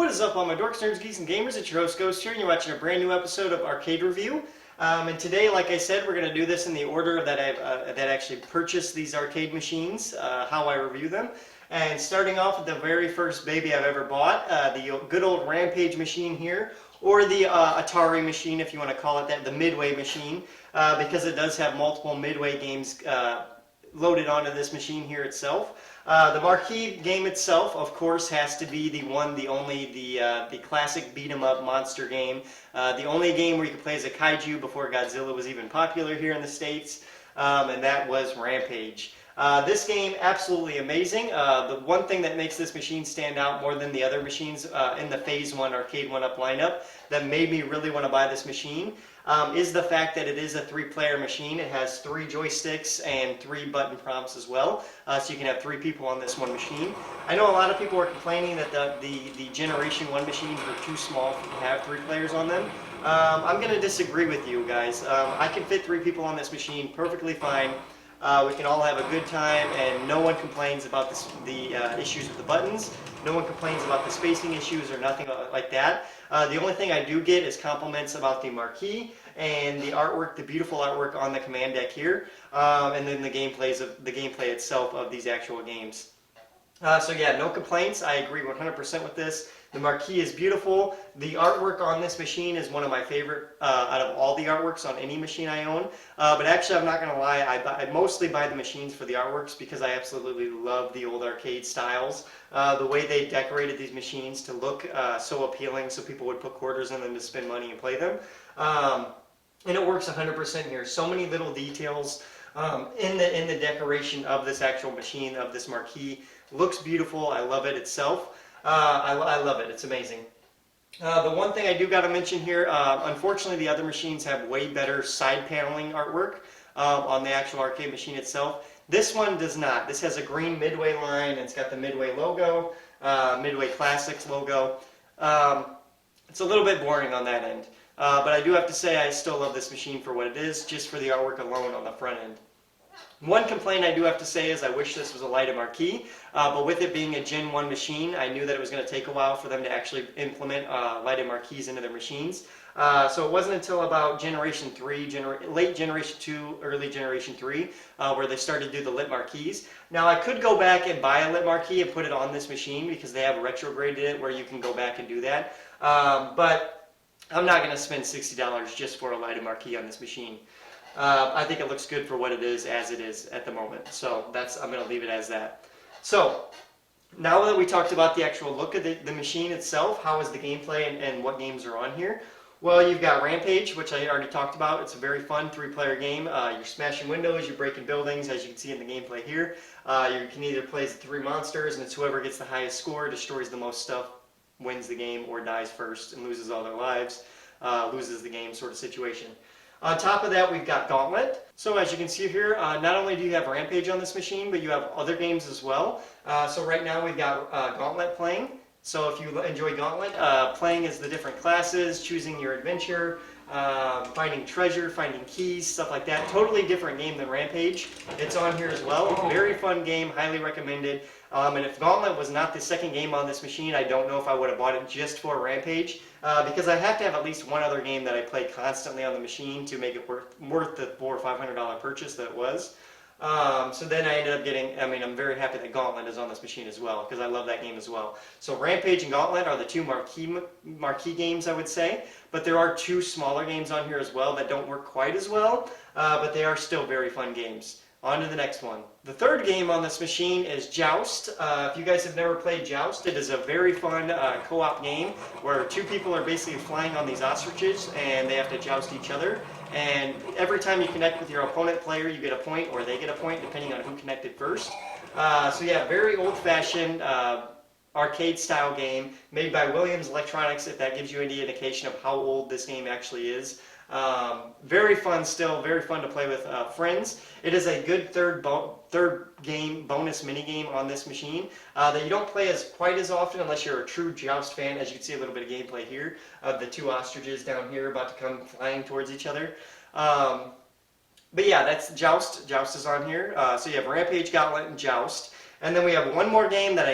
What is up, all my dorks, nerds, geeks, and gamers? It's your host, Ghost here, and you're watching a brand new episode of Arcade Review. And today, like I said, we're going to do this in the order that I've actually purchased these arcade machines, how I review them. And starting off with the very first baby I've ever bought, the good old Rampage machine here, or the Atari machine, if you want to call it that, the Midway machine, because it does have multiple Midway games loaded onto this machine here itself. The marquee game itself, of course, has to be the one, the only, the classic beat-em-up monster game. The only game where you could play as a kaiju before Godzilla was even popular here in the States, and that was Rampage. This game, absolutely amazing. The one thing that makes this machine stand out more than the other machines in the Phase 1 Arcade1up lineup that made me really want to buy this machine is the fact that it is a 3-player machine. It has 3 joysticks and 3 button prompts as well, so you can have 3 people on this one machine. I know a lot of people are complaining that the Generation 1 machines were too small to have 3 players on them. I'm going to disagree with you guys. I can fit 3 people on this machine perfectly fine. We can all have a good time, and no one complains about the issues with the buttons. No one complains about the spacing issues or nothing like that. The only thing I do get is compliments about the marquee and the artwork, the beautiful artwork on the command deck here, and then the gameplay itself of these actual games. So yeah, no complaints. I agree 100% with this. The marquee is beautiful. The artwork on this machine is one of my favorite out of all the artworks on any machine I own. But actually, I'm not going to lie, I mostly buy the machines for the artworks because I absolutely love the old arcade styles. The way they decorated these machines to look so appealing, so people would put quarters in them to spend money and play them. And it works 100% here. So many little details in the decoration of this actual machine, of this marquee. Looks beautiful. I love it itself. I love it. It's amazing. The one thing I do got to mention here, unfortunately the other machines have way better side paneling artwork on the actual arcade machine itself. This one does not. This has a green Midway line, and it's got the Midway logo, Midway Classics logo. It's a little bit boring on that end. But I do have to say I still love this machine for what it is, just for the artwork alone on the front end. One complaint I do have to say is I wish this was a lighted marquee, but with it being a Gen 1 machine, I knew that it was going to take a while for them to actually implement lighted marquees into their machines. So it wasn't until about Generation 3, late Generation 2, early Generation 3, where they started to do the lit marquees. Now I could go back and buy a lit marquee and put it on this machine because they have retrograded it where you can go back and do that. But I'm not going to spend $60 just for a lighted marquee on this machine. I think it looks good for what it is as it is at the moment. So I'm going to leave it as that. So now that we talked about the actual look of the machine itself, how is the gameplay and what games are on here? Well, you've got Rampage, which I already talked about. It's a very fun 3-player game. You're smashing windows, you're breaking buildings, as you can see in the gameplay here. You can either play as 3 monsters, and it's whoever gets the highest score, destroys the most stuff, wins the game, or dies first and loses all their lives, loses the game sort of situation. On top of that, we've got Gauntlet. So as you can see here, not only do you have Rampage on this machine, but you have other games as well. So right now we've got Gauntlet playing. So if you enjoy Gauntlet, playing as the different classes, choosing your adventure, finding treasure, finding keys, stuff like that. Totally different game than Rampage. It's on here as well. Very fun game, highly recommended. And if Gauntlet was not the second game on this machine, I don't know if I would have bought it just for Rampage, because I have to have at least one other game that I play constantly on the machine to make it worth the $400 or $500 purchase that it was. So then I ended up getting, I'm very happy that Gauntlet is on this machine as well, because I love that game as well. So Rampage and Gauntlet are the 2 marquee games, I would say, but there are 2 smaller games on here as well that don't work quite as well, but they are still very fun games. On to the next one. The third game on this machine is Joust. If you guys have never played Joust, it is a very fun co-op game where 2 people are basically flying on these ostriches and they have to joust each other. And every time you connect with your opponent player, you get a point, or they get a point, depending on who connected first. So yeah, very old-fashioned arcade-style game made by Williams Electronics, if that gives you any indication of how old this game actually is. Very fun still, very fun to play with friends. It is a good third game bonus mini-game on this machine that you don't play quite as often unless you're a true Joust fan. As you can see, a little bit of gameplay here of the 2 ostriches down here about to come flying towards each other. But yeah, that's Joust. Joust is on here. So you have Rampage, Gauntlet, and Joust. And then we have one more game that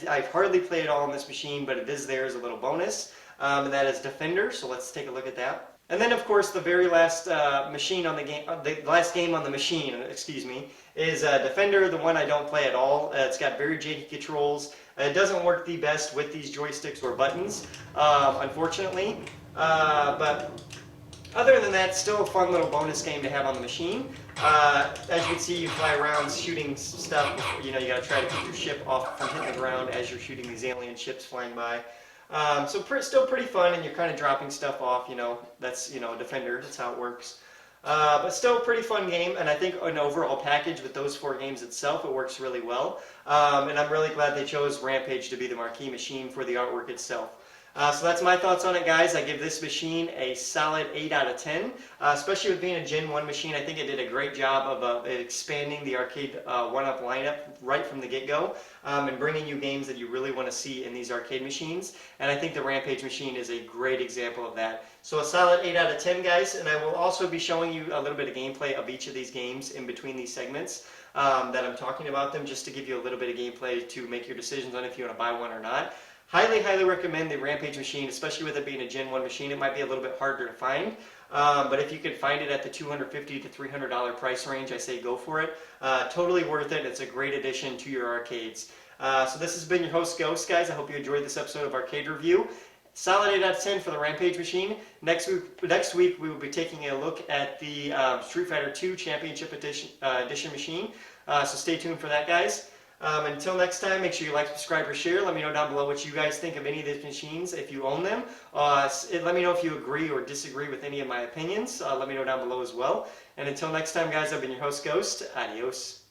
I've hardly played at all on this machine, but it is there as a little bonus, and that is Defender. So let's take a look at that. And then, of course, the very last machine on the game, the last game on the machine, excuse me, is Defender, the one I don't play at all. It's got very janky controls. It doesn't work the best with these joysticks or buttons, unfortunately. But other than that, still a fun little bonus game to have on the machine. As you can see, you fly around shooting stuff. You know, you got to try to keep your ship off from hitting the ground as you're shooting these alien ships flying by. Still pretty fun, and you're kind of dropping stuff off. You know, that's Defender. That's how it works. But still a pretty fun game, and I think an overall package with those 4 games itself, it works really well. And I'm really glad they chose Rampage to be the marquee machine for the artwork itself. So that's my thoughts on it, guys. I give this machine a solid 8 out of 10, especially with being a Gen 1 machine. I think it did a great job of expanding the Arcade1up lineup right from the get-go, and bringing you games that you really want to see in these arcade machines. And I think the Rampage machine is a great example of that. So a solid 8 out of 10, guys, and I will also be showing you a little bit of gameplay of each of these games in between these segments that I'm talking about them, just to give you a little bit of gameplay to make your decisions on if you want to buy one or not. Highly, highly recommend the Rampage machine, especially with it being a Gen 1 machine. It might be a little bit harder to find, but if you could find it at the $250 to $300 price range, I say go for it. Totally worth it. It's a great addition to your arcades. So this has been your host, Ghost, guys. I hope you enjoyed this episode of Arcade Review. Solid 8 out of 10 for the Rampage machine. Next week we will be taking a look at the Street Fighter II Championship Edition machine. So stay tuned for that, guys. Until next time, make sure you like, subscribe, or share. Let me know down below what you guys think of any of these machines if you own them. Let me know if you agree or disagree with any of my opinions. Let me know down below as well. And until next time, guys, I've been your host, Ghost. Adios.